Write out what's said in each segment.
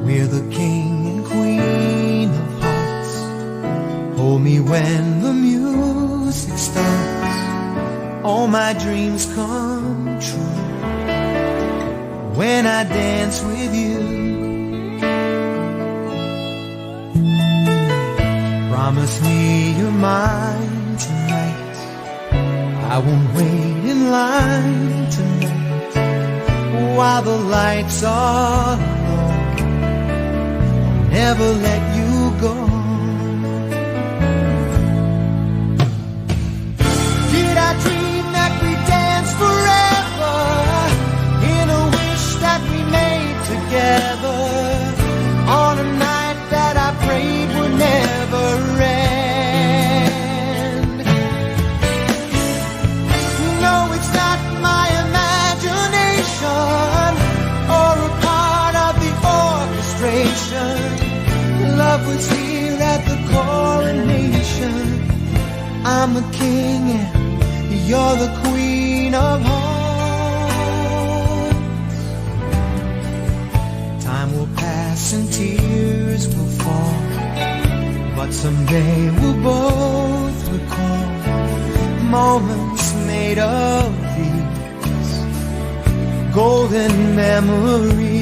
We're the king and queen of hearts. Hold me when the music starts. All my dreams come true when I dance with you. Promise me you're mine tonight. I won't wait in line tonight while the lights are low. I'll never let you go. Did I dream that we danced forever in a wish that we made together on a night that I prayed would never end? No, it's not my imagination or a part of the orchestration. Love was here at the coronation. I'm the king and you're the queen of hearts. Time will pass and tears will fall, but someday we'll both recall moments made of these golden memories.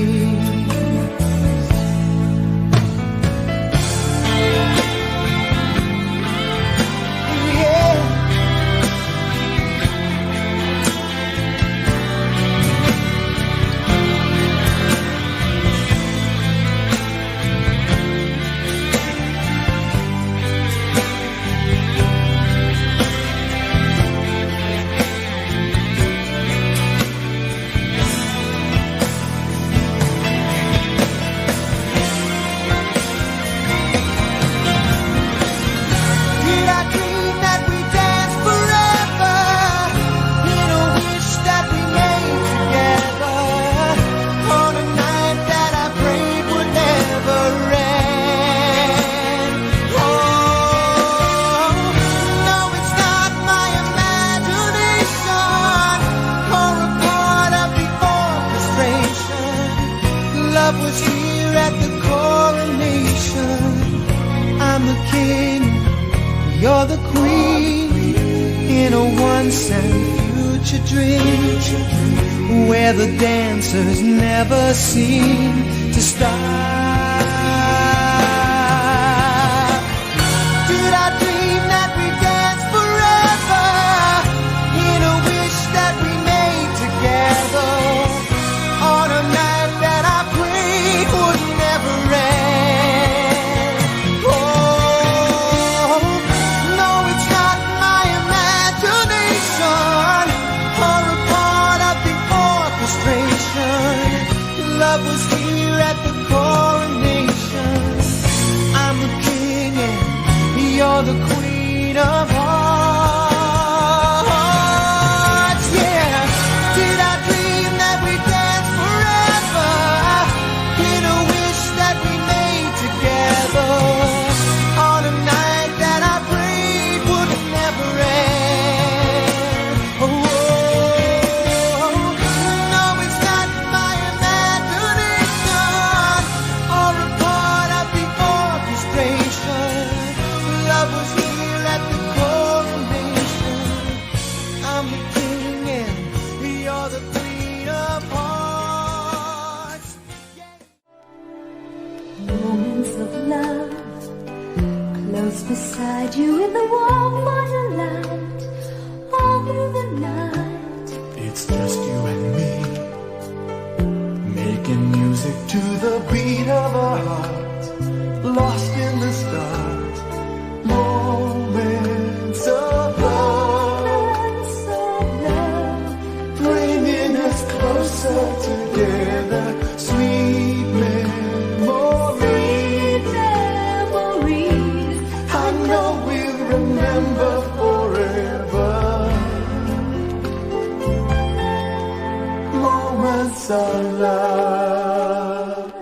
Love was here at the coronation. I'm the king, you're the queen, in a once and future dream where the dancers never seem to stop. Did I dream that we danced forever in a wish that we made together on a night that I prayed would never end? Oh, no, it's not my imagination or a part of the orchestration. Love was here at the coronation. I'm the king and you're the queen of hearts. Yeah, did I dream that we danced forever in a wish that we made together on a night that I prayed would never end? Oh, no, it's not my imagination or a part of the orchestration. Love was here at the coronation. I'm the king and you're the queen of hearts. Moments of love, close beside you in the warm firelight, all through the night. It's just you and me, making music to the beat of our hearts, lost in the stars. Moments of love, So love, bringing us closer together. Sweet memories, memories, I know we'll remember forever. Moments of love.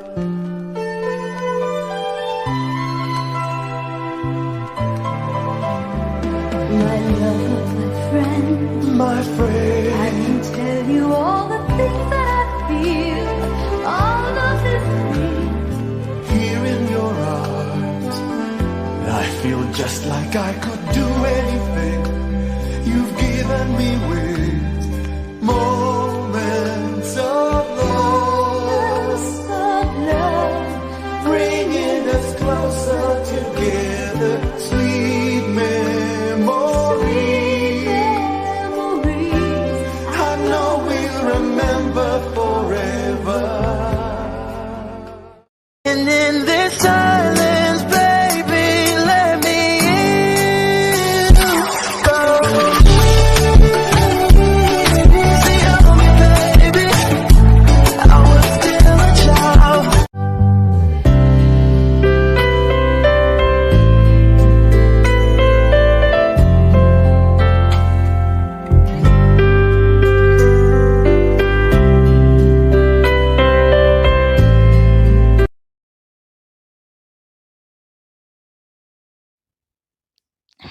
just like I could do anything you've given me with moments of love, bringing us closer together, sweet memories. I know we'll remember forever. And in this silence, baby, let me in. See, oh, baby, I was still a child.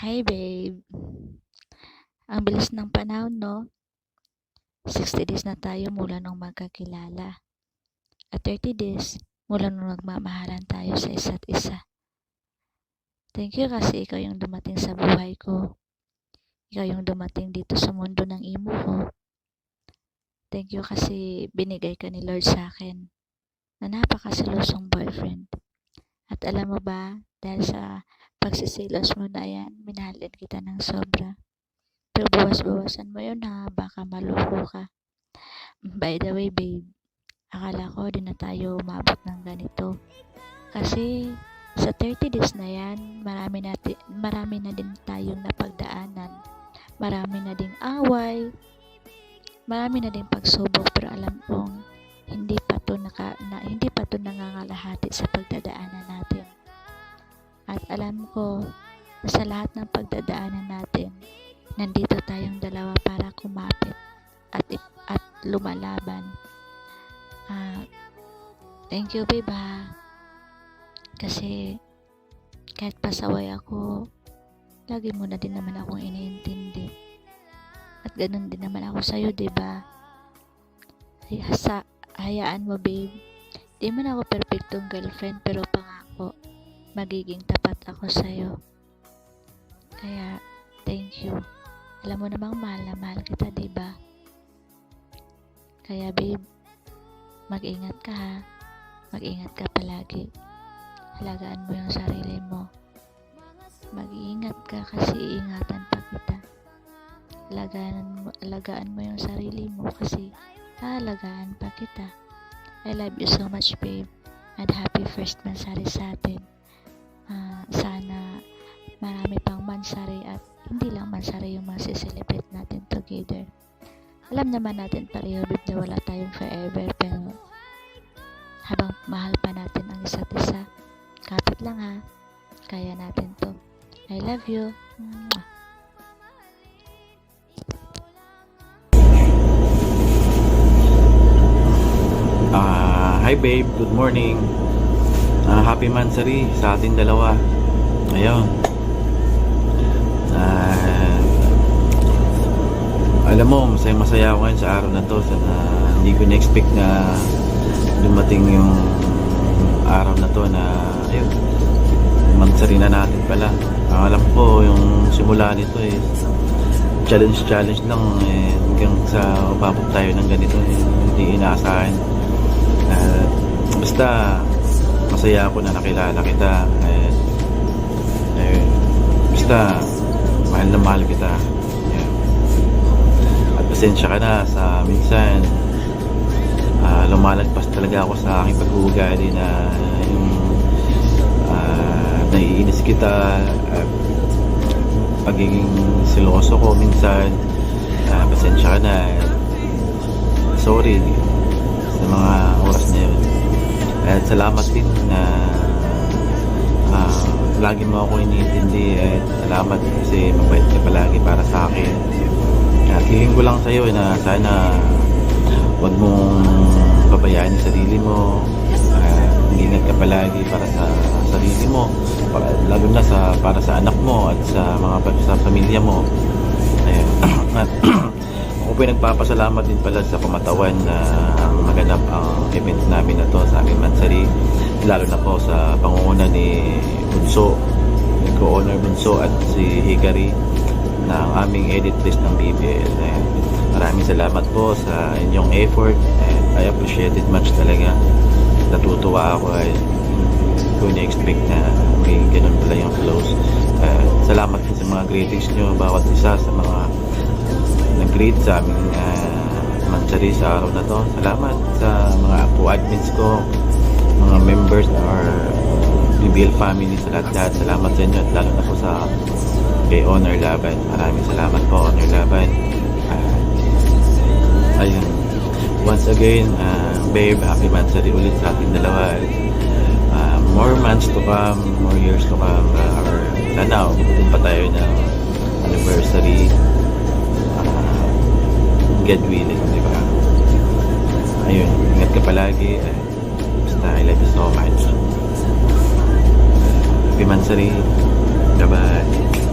Hi babe. Ang bilis ng panahon, no? 60 days na tayo mula nung magkakilala. At 30 days mula nung nagmamahalan tayo sa isa't isa. Thank you kasi ikaw yung dumating sa buhay ko. Ikaw yung dumating dito sa mundo ng imo ko. Thank you kasi binigay ka ni Lord sa akin na napakaselusong boyfriend. At alam mo ba, dahil sa pagsisilos mo na yan, minahal din kita ng sobra. Pero bawas-bawasan mo yun ha, baka maloko ka. By the way babe, akala ko di na tayo umabot ng ganito. Kasi sa 30 days na yan, marami na din tayong napagdaanan. Marami na ding away, marami na ding pagsubok, pero alam kong hindi pa to nangangalahati sa pagdadaanan natin. At alam ko na sa lahat ng pagdadaanan natin, nandito tayong dalawa para kumapit at lumalaban. Thank you babe ha. Kasi kahit pasaway ako, lagi mo na din naman akong iniintindi. At ganun din naman ako sa'yo, diba? Hayaan mo babe, di man ako perfectong girlfriend, pero pangako, magiging tapat ako sa'yo. Kaya, thank you. Alam mo namang mahal na mahal kita, diba? Kaya babe, mag-ingat ka ha. Mag-ingat ka palagi. Halagaan mo yung sarili mo. Mag-iingat ka kasi iingatan pa kita. Alagaan mo yung sarili mo kasi haalagaan pa kita. I love you so much babe. And happy first mansari sa atin. Sana marami pang mansari at hindi lang mansari yung masiselebrate natin together. Alam naman natin pareho babe na wala tayong forever, pero habang mahal pa natin ang isa't isa, kapit lang ha. Kaya natin to. I love you. Mwah. Hi babe, good morning. Happy Mansari sa ating dalawa. Ayun. Alam mo, masaya ako ngayon sa araw na to. Hindi ko na-expect na dumating yung araw na to na ayun, mansari na natin pala. Alam ko yung simula nito challenge lang hanggang sa umabot tayo ng ganito, hindi inaasahan. Basta masaya ako na nakilala kita. Basta mahal na mahal kita. At pasensya ka na sa minsan lumalagpas talaga ako sa aking pag-uugali na yung naiinis kita, pagiging siloso ko minsan. Pasensya ka na. Sorry sa mga oras na yun. At salamat din na lagi mo ako iniintindi, at salamat kasi mabait ka palagi para sa akin. At hiling ko lang sa'yo na sana wag mong pabayaan yung sarili mo. Ingat ka palagi para sa sarili mo, lalo na para sa anak mo at sa pamilya mo. At ako po nagpapasalamat din pala sa Kumatawan na maganap ang event namin na to sa aming Mansari, lalo na po sa pangunguna ni Bunso nag-honor Bunso at si Hikari ng aming edit list ng BBL. And maraming salamat po sa inyong effort and I appreciate it much talaga. Natutuwa ako ay hindi ko na-expect na may ganun pala yung flows. Salamat po sa mga greetings nyo, bawat isa sa mga nag-greet sa aming Mansari sa araw na to. Salamat sa mga co-admins ko, mga members or BBL family, sa lahat-lahat. Salamat sa inyo at lalo na po sa kay Honor Laban. Maraming salamat po, Honor Laban. Ayun. Once again, babe, happy Mansari ulit sa ating dalawa. More months to come, more years to come, or sana, ubutin pa tayo ng anniversary. God willing, di ba? Ayun, ingat ka palagi. Basta, I love you so much. Happy Mansari. Bye-bye.